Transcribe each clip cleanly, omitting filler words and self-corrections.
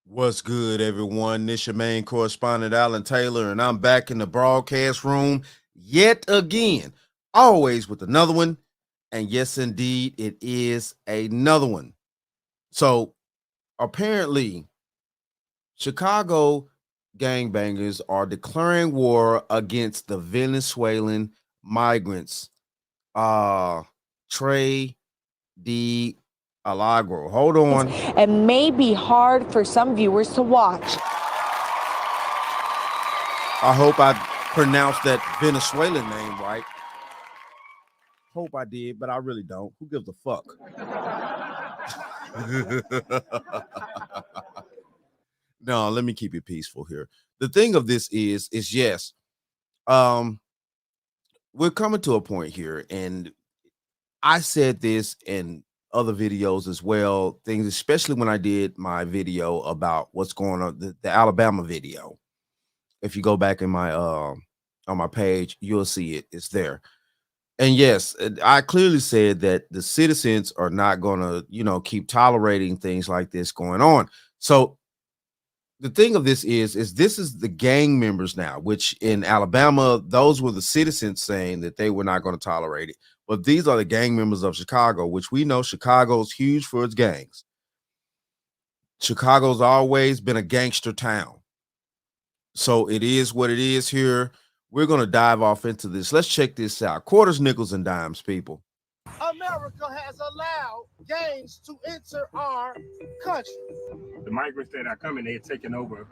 What's good, everyone? This your main correspondent, Alan Taylor, and I'm back in the broadcast room yet again, always with another one. And yes, indeed, it is another one. So apparently, Chicago gangbangers are declaring war against the Venezuelan migrants. Tren de Aragua. Hold on. And may be hard for some viewers to watch. I hope I pronounced that Venezuelan name right. Hope I did, but I really don't. Who gives a fuck? No, let me keep it peaceful here. The thing of this is yes, um, we're coming to a point here, and I said this in other videos as well. Things, especially when I did my video about what's going on, the Alabama video. If you go back in my on my page, you'll see it. It's there. And yes, I clearly said that the citizens are not going to, keep tolerating things like this going on. So the thing of this is this is the gang members now, which in Alabama, those were the citizens saying that they were not going to tolerate it. But these are the gang members of Chicago, which we know Chicago's huge for its gangs. Chicago's always been a gangster town. So it is what it is here. We're going to dive off into this. Let's check this out. Quarters, nickels, and dimes, people. America has allowed gangs to enter our country. The migrants that are coming, they're taking over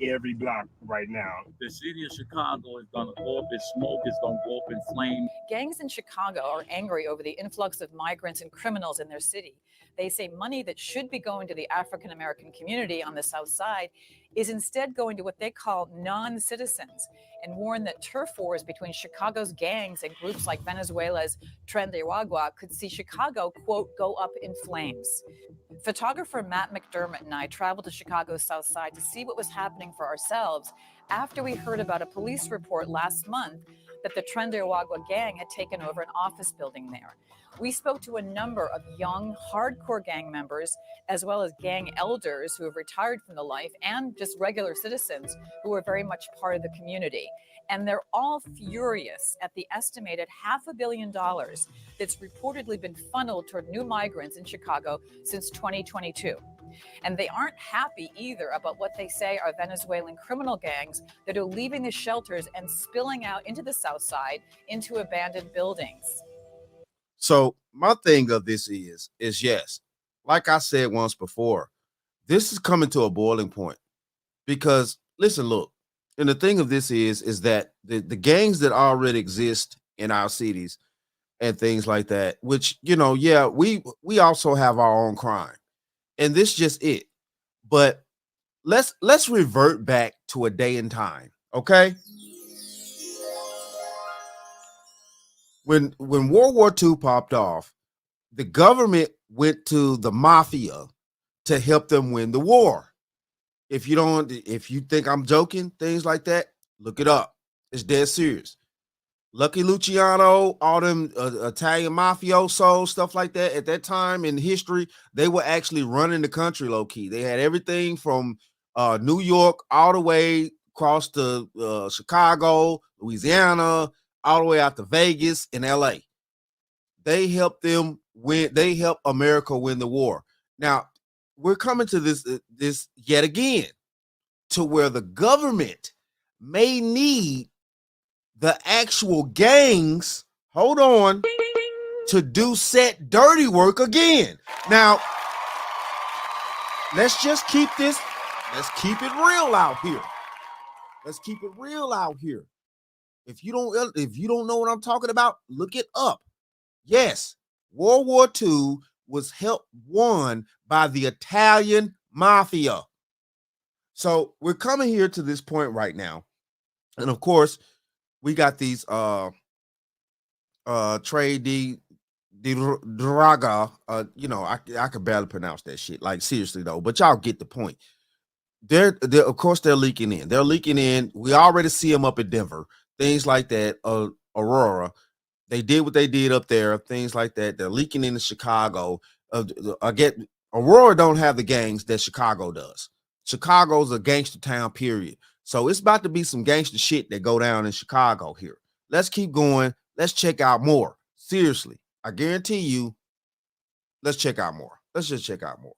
every block right now. The city of Chicago is going to go up in smoke. It's going to go up in flames. Gangs in Chicago are angry over the influx of migrants and criminals in their city. They say money that should be going to the African-American community on the South Side is instead going to what they call non-citizens, and warn that turf wars between Chicago's gangs and groups like Venezuela's Tren de Aragua could see Chicago, quote, go up in flames. Photographer Matt McDermott and I traveled to Chicago's South Side to see what was happening for ourselves after we heard about a police report last month that the Tren de Aragua gang had taken over an office building there. We spoke to a number of young, hardcore gang members, as well as gang elders who have retired from the life, and just regular citizens who are very much part of the community. And they're all furious at the estimated $500 million that's reportedly been funneled toward new migrants in Chicago since 2022. And they aren't happy either about what they say are Venezuelan criminal gangs that are leaving the shelters and spilling out into the South Side, into abandoned buildings. So my thing of this is yes, like I said once before, this is coming to a boiling point because listen, look, and the thing of this is that the gangs that already exist in our cities and things like that, which, we also have our own crime, and this just it. But let's revert back to a day in time, okay? When World War II popped off, the government went to the mafia to help them win the war. If you think I'm joking, things like that, look it up. It's dead serious. Lucky Luciano, all them Italian mafiosos, stuff like that. At that time in history, they were actually running the country low key. They had everything from New York all the way across to Chicago, Louisiana, all the way out to Vegas and LA. They helped them win. They helped America win the war. Now we're coming to this yet again, to where the government may need the actual gangs, hold on, to do set dirty work again. Now, let's keep it real out here. Let's keep it real out here. If you don't know what I'm talking about, look it up. Yes, World War II was won by the Italian mafia. So we're coming here to this point right now. And of course, we got these Tren de Aragua. I could barely pronounce that shit. Like, seriously though, but y'all get the point. They're of course they're leaking in. They're leaking in. We already see them up in Denver. Things like that, Aurora, they did what they did up there, things like that. They're leaking into Chicago. Again, Aurora don't have the gangs that Chicago does. Chicago's a gangster town, period. So it's about to be some gangster shit that go down in Chicago here. Let's keep going. Let's check out more. Seriously, I guarantee you, let's check out more. Let's just check out more.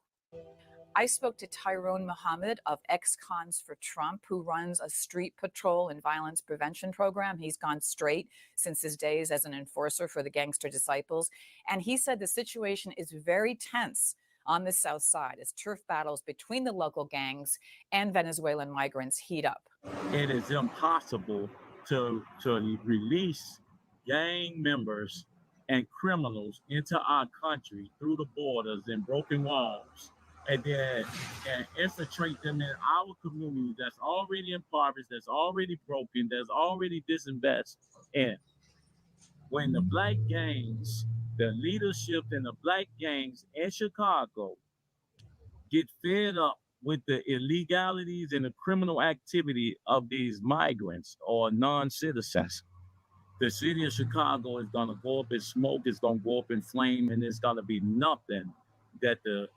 I spoke to Tyrone Muhammad of Ex-Cons for Trump, who runs a street patrol and violence prevention program. He's gone straight since his days as an enforcer for the Gangster Disciples. And he said the situation is very tense on the South Side as turf battles between the local gangs and Venezuelan migrants heat up. It is impossible to release gang members and criminals into our country through the borders and broken walls, and then infiltrate them in our community that's already impoverished, that's already broken, that's already disinvested. And when the black gangs, the leadership in the black gangs in Chicago get fed up with the illegalities and the criminal activity of these migrants or non-citizens, the city of Chicago is going to go up in smoke, it's going to go up in flame, and there's going to be nothing that the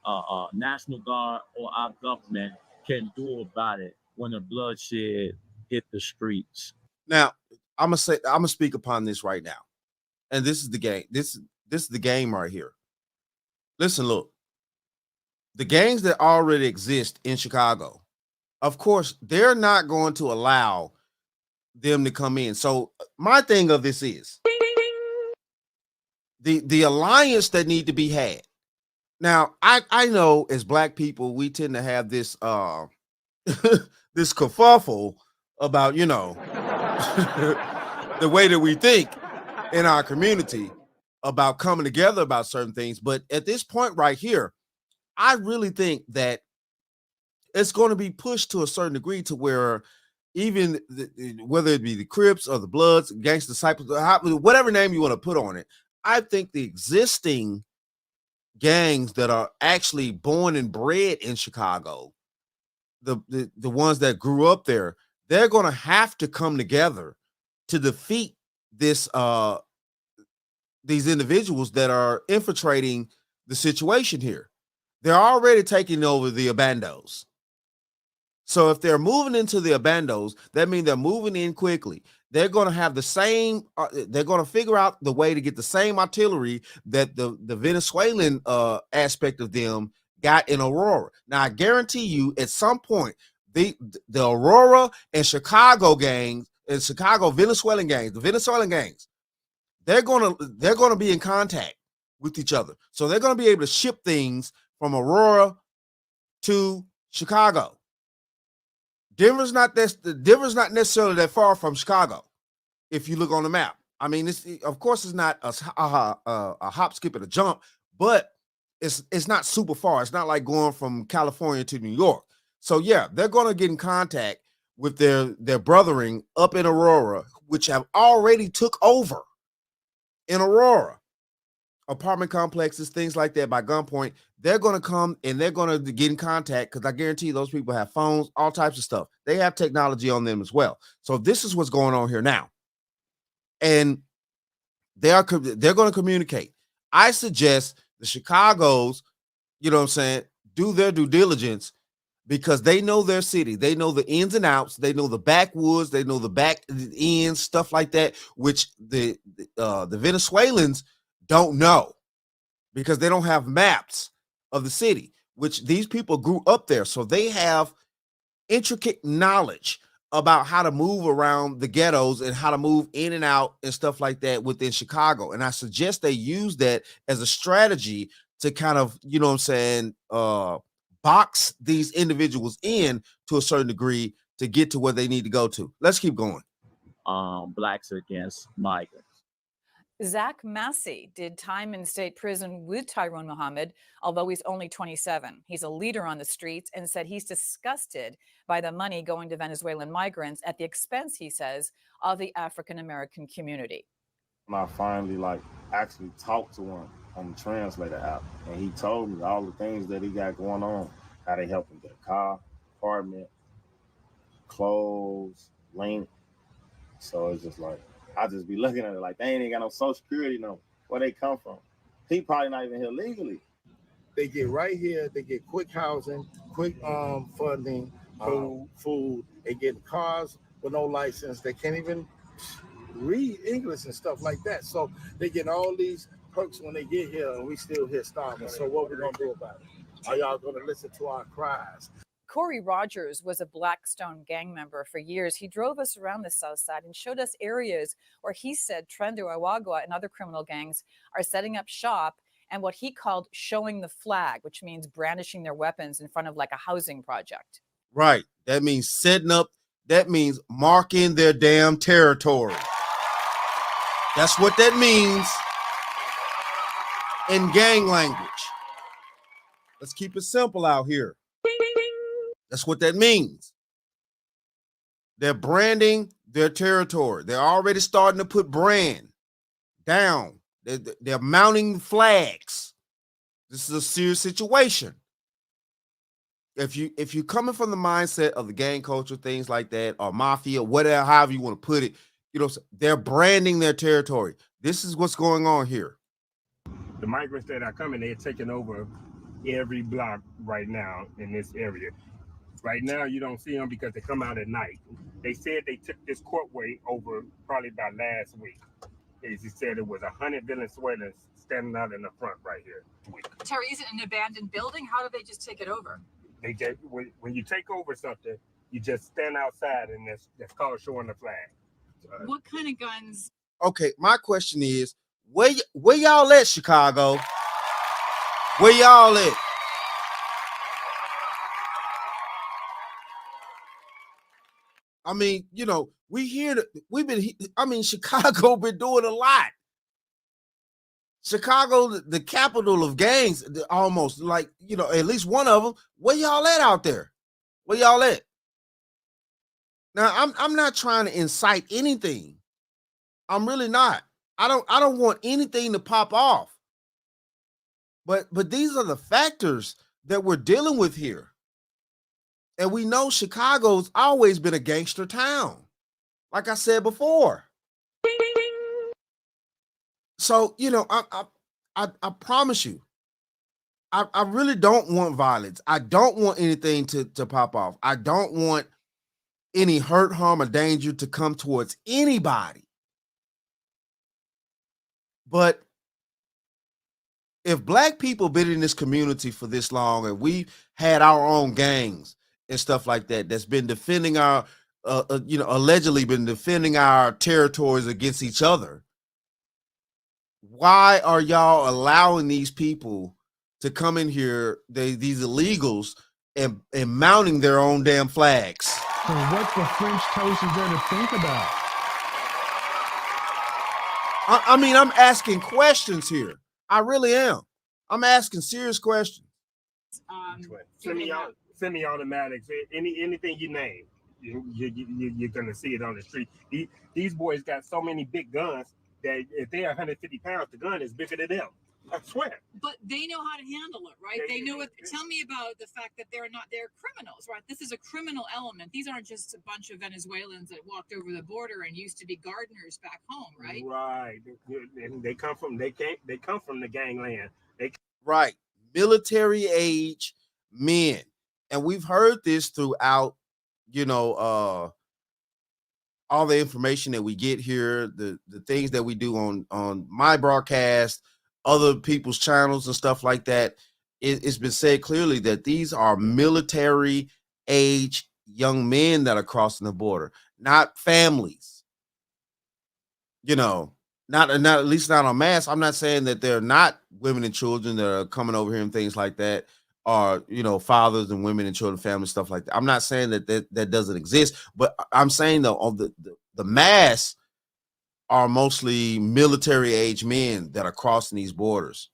National Guard or our government can do about it when the bloodshed hit the streets. Now, I'm gonna speak upon this right now, and this is the game. This is the game right here. Listen, look, the gangs that already exist in Chicago, of course, they're not going to allow them to come in. So my thing of this is the alliance that need to be had. Now, I know as black people, we tend to have this this kerfuffle about, you know, the way that we think in our community about coming together about certain things. But at this point right here, I really think that it's going to be pushed to a certain degree to where even whether it be the Crips or the Bloods, Gangster Disciples, whatever name you want to put on it, I think the existing gangs that are actually born and bred in Chicago, the ones that grew up there, they're going to have to come together to defeat this these individuals that are infiltrating the situation here. They're already taking over the abandos. So if they're moving into the abandos, that means they're moving in quickly. They're going to have the same, they're going to figure out the way to get the same artillery that the Venezuelan aspect of them got in Aurora. Now, I guarantee you at some point, the Aurora and Chicago gangs, and Chicago Venezuelan gangs, the Venezuelan gangs, they're going to be in contact with each other. So they're going to be able to ship things from Aurora to Chicago. Denver's not necessarily that far from Chicago if you look on the map. I mean, of course it's not a hop, skip, and a jump, but it's not super far. It's not like going from California to New York. So yeah, they're going to get in contact with their brothering up in Aurora, which have already took over in Aurora. Apartment complexes, things like that by gunpoint. They're going to come and they're going to get in contact because I guarantee those people have phones, all types of stuff. They have technology on them as well. So this is what's going on here now. And they're going to communicate. I suggest the Chicago's, you know what I'm saying, do their due diligence because they know their city. They know the ins and outs. They know the backwoods. They know the back ends, stuff like that, which the Venezuelans don't know because they don't have maps of the city, which these people grew up there. So they have intricate knowledge about how to move around the ghettos and how to move in and out and stuff like that within Chicago. And I suggest they use that as a strategy to kind of, you know what I'm saying, box these individuals in to a certain degree to get to where they need to go to. Let's keep going. Blacks against migrants. Zach Massey did time in state prison with Tyrone Muhammad, although he's only 27. He's a leader on the streets and said he's disgusted by the money going to Venezuelan migrants at the expense, he says, of the African-American community. I finally actually talked to him on the translator app, and he told me all the things that he got going on, how they help him get a car, apartment, clothes, link. So it's just like, I just be looking at it like they ain't got no social security number. Where they come from? He probably not even here legally. They get right here. They get quick housing, quick funding, food. They get cars with no license. They can't even read English and stuff like that. So they get all these perks when they get here, and we still here starving. So what we gonna do about it? Are y'all gonna listen to our cries? Corey Rogers was a Blackstone gang member for years. He drove us around the South Side and showed us areas where he said Tren de Aragua and other criminal gangs are setting up shop and what he called showing the flag, which means brandishing their weapons in front of like a housing project. Right. That means setting up, that means marking their damn territory. That's what that means in gang language. Let's keep it simple out here. That's what that means. They're branding their territory. They're already starting to put brand down. They're mounting flags. This is a serious situation. If you're coming from the mindset of the gang culture, things like that, or mafia, whatever, however you want to put it, you know, they're branding their territory. This is what's going on here. The migrants that are coming, they're taking over every block right now in this area. Right now, you don't see them because they come out at night. They said they took this courtway over probably by last week. He said it was 100 Venezuelans standing out in the front right here. Terry, is it an abandoned building? How do they just take it over? They just, when you take over something, you just stand outside, and that's called showing the flag. What kind of guns? Okay, my question is, where y'all at, Chicago? Where y'all at? I mean, you know, Chicago been doing a lot. Chicago, the capital of gangs, almost, like, you know, at least one of them. Where y'all at out there? Where y'all at? Now, I'm not trying to incite anything. I'm really not. I don't want anything to pop off. But these are the factors that we're dealing with here. And we know Chicago's always been a gangster town, like I said before. So, you know, I promise you, I really don't want violence. I don't want anything to pop off. I don't want any hurt, harm, or danger to come towards anybody. But if Black people been in this community for this long, and we had our own gangs and stuff like that, that's been defending our, you know, allegedly been defending our territories against each other, why are y'all allowing these people to come in here, these illegals, and mounting their own damn flags? So what the French toast is there to think about? I mean, I'm asking questions here. I really am. I'm asking serious questions. Semi-automatics, anything you name, you're gonna see it on the street. These boys got so many big guns that if they're 150 pounds, the gun is bigger than them. I swear. But they know how to handle it, right? They know what. Tell me about the fact that they're criminals, right? This is a criminal element. These aren't just a bunch of Venezuelans that walked over the border and used to be gardeners back home, right? Right. And they come from the gangland. Right. Military age men. And we've heard this throughout, you know, all the information that we get here, the things that we do on my broadcast, other people's channels and stuff like that. It's been said clearly that these are military age young men that are crossing the border, not families. You know, not at least not en masse. I'm not saying that they're not women and children that are coming over here and things like that, or, you know, fathers and women and children, family, stuff like that. I'm not saying that doesn't exist, but I'm saying though, on the mass are mostly military age men that are crossing these borders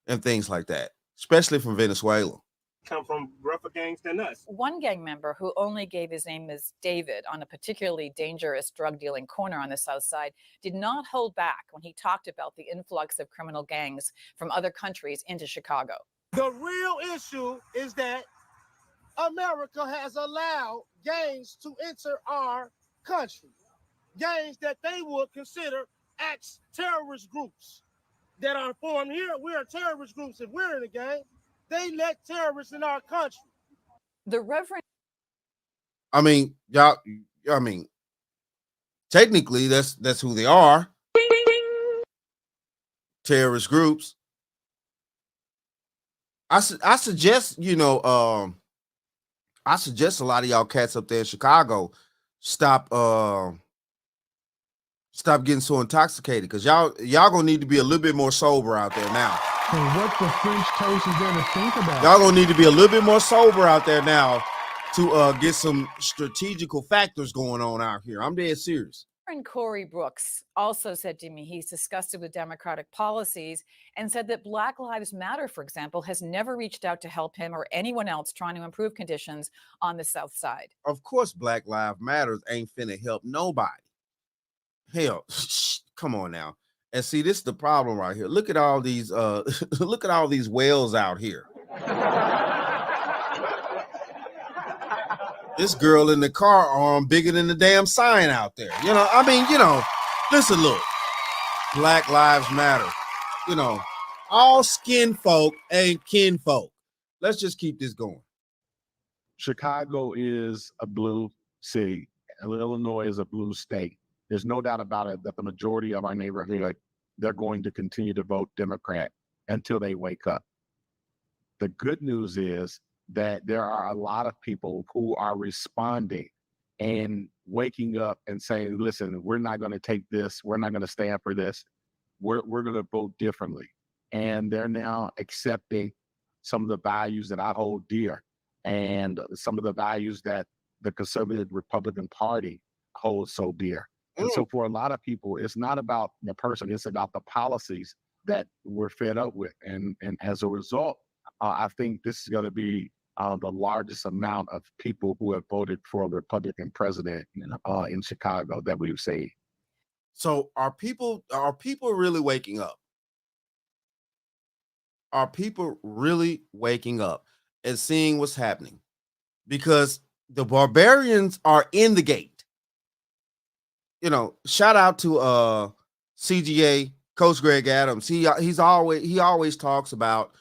and things like that, especially from Venezuela. Come from rougher gangs than us. One gang member who only gave his name as David on a particularly dangerous drug dealing corner on the South Side did not hold back when he talked about the influx of criminal gangs from other countries into Chicago. The real issue is that America has allowed gangs to enter our country. Gangs that they would consider terrorist groups that are formed here. We are terrorist groups if we're in a gang. They let terrorists in our country. The Reverend. I mean, y'all. I mean, technically, that's who they are. Terrorist groups. I suggest, I suggest a lot of y'all cats up there in Chicago stop getting so intoxicated, because y'all gonna need to be a little bit more sober out there now. And what the French toast is there to think about? Y'all gonna need to be a little bit more sober out there now to get some strategical factors going on out here. I'm dead serious. And Corey Brooks also said to me he's disgusted with Democratic policies and said that Black Lives Matter, for example, has never reached out to help him or anyone else trying to improve conditions on the South Side. Of course, Black Lives Matter ain't finna help nobody. Hell, come on now. And see, this is the problem right here. Look at all these look at all these whales out here. This girl in the car arm bigger than the damn sign out there. I mean, listen, look. Black Lives Matter. All skin folk ain't kin folk. Let's just keep this going. Chicago is a blue city. Illinois is a blue state. There's no doubt about it that the majority of our neighborhood, they're going to continue to vote Democrat until they wake up. The good news is that there are a lot of people who are responding and waking up and saying, listen, we're not going to take this. We're not going to stand for this. We're going to vote differently. And they're now accepting some of the values that I hold dear and some of the values that the conservative Republican Party holds so dear. And so for a lot of people, it's not about the person, it's about the policies that we're fed up with. And as a result, I think this is going to be the largest amount of people who have voted for the Republican president in Chicago that we've seen. So are people really waking up? Are people really waking up and seeing what's happening? Because the barbarians are in the gate. Shout out to CGA, Coach Greg Adams. He always talks about,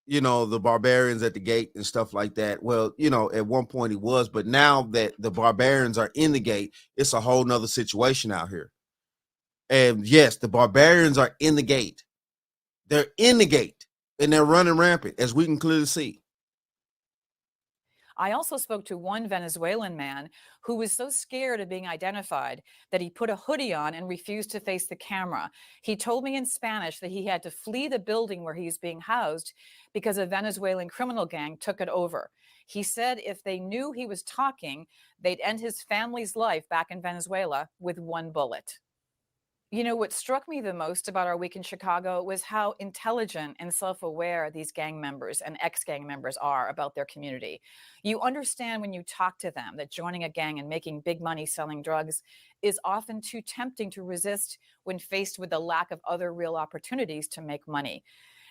the barbarians at the gate and stuff like that. Well, at one point he was, but now that the barbarians are in the gate, it's a whole nother situation out here. And yes, the barbarians are in the gate. They're in the gate and they're running rampant, as we can clearly see. I also spoke to one Venezuelan man who was so scared of being identified that he put a hoodie on and refused to face the camera. He told me in Spanish that he had to flee the building where he was being housed because a Venezuelan criminal gang took it over. He said if they knew he was talking, they'd end his family's life back in Venezuela with one bullet. What struck me the most about our week in Chicago was how intelligent and self-aware these gang members and ex-gang members are about their community. You understand when you talk to them that joining a gang and making big money selling drugs is often too tempting to resist when faced with the lack of other real opportunities to make money.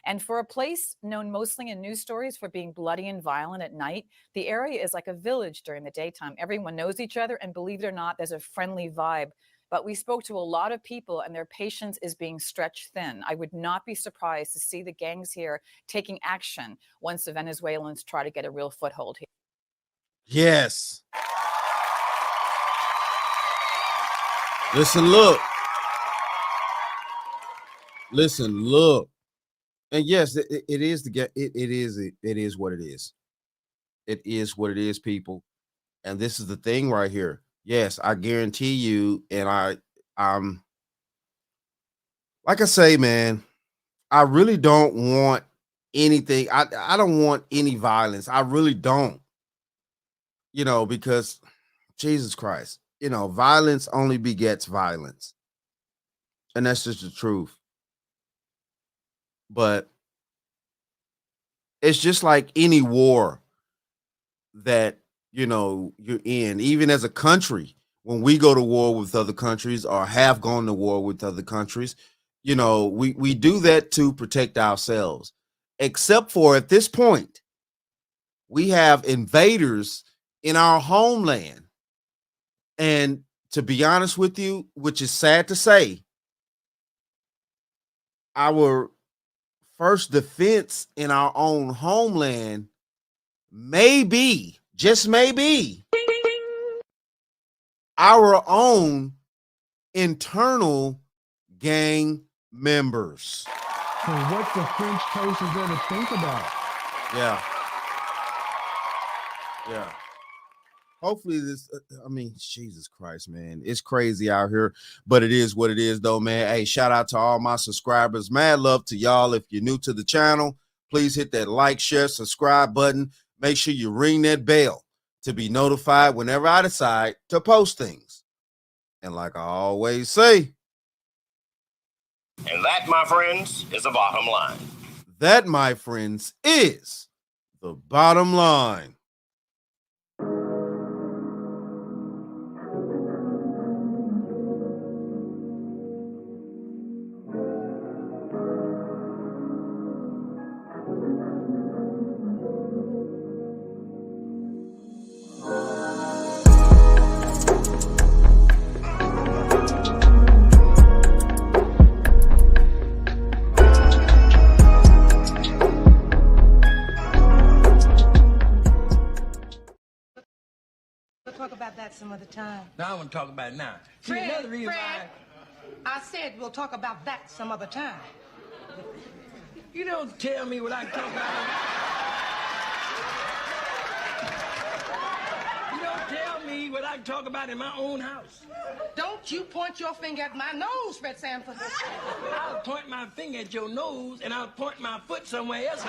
And for a place known mostly in news stories for being bloody and violent at night, the area is like a village during the daytime. Everyone knows each other, and believe it or not, there's a friendly vibe. But we spoke to a lot of people and their patience is being stretched thin. I would not be surprised to see the gangs here taking action once the Venezuelans try to get a real foothold here. Yes. Listen, look. And yes, it is it is what it is. It is what it is, people. And this is the thing right here. Yes, I guarantee you, and I'm like I say, man, I really don't want anything. I don't want any violence. I really don't. Because Jesus Christ, violence only begets violence. And that's just the truth. But it's just like any war that you're in, even as a country, when we go to war with other countries or have gone to war with other countries, we do that to protect ourselves, except for at this point, we have invaders in our homeland. And to be honest with you, which is sad to say, our first defense in our own homeland may be, just maybe, our own internal gang members. So what the French toast is there to think about? Yeah. Yeah. Hopefully this, I mean, Jesus Christ, man. It's crazy out here, but it is what it is, though, man. Hey, shout out to all my subscribers. Mad love to y'all. If you're new to the channel, please hit that like, share, subscribe button. Make sure you ring that bell to be notified whenever I decide to post things. And like I always say, and that, my friends, is the bottom line. That, my friends, is the bottom line. Talk about that some other time. No, I want to talk about it now. See, Fred, another reason Fred, I said we'll talk about that some other time. you don't tell me what I can talk about. You don't tell me what I can talk about in my own house. Don't you point your finger at my nose, Fred Sanford. I'll point my finger at your nose, and I'll point my foot somewhere else.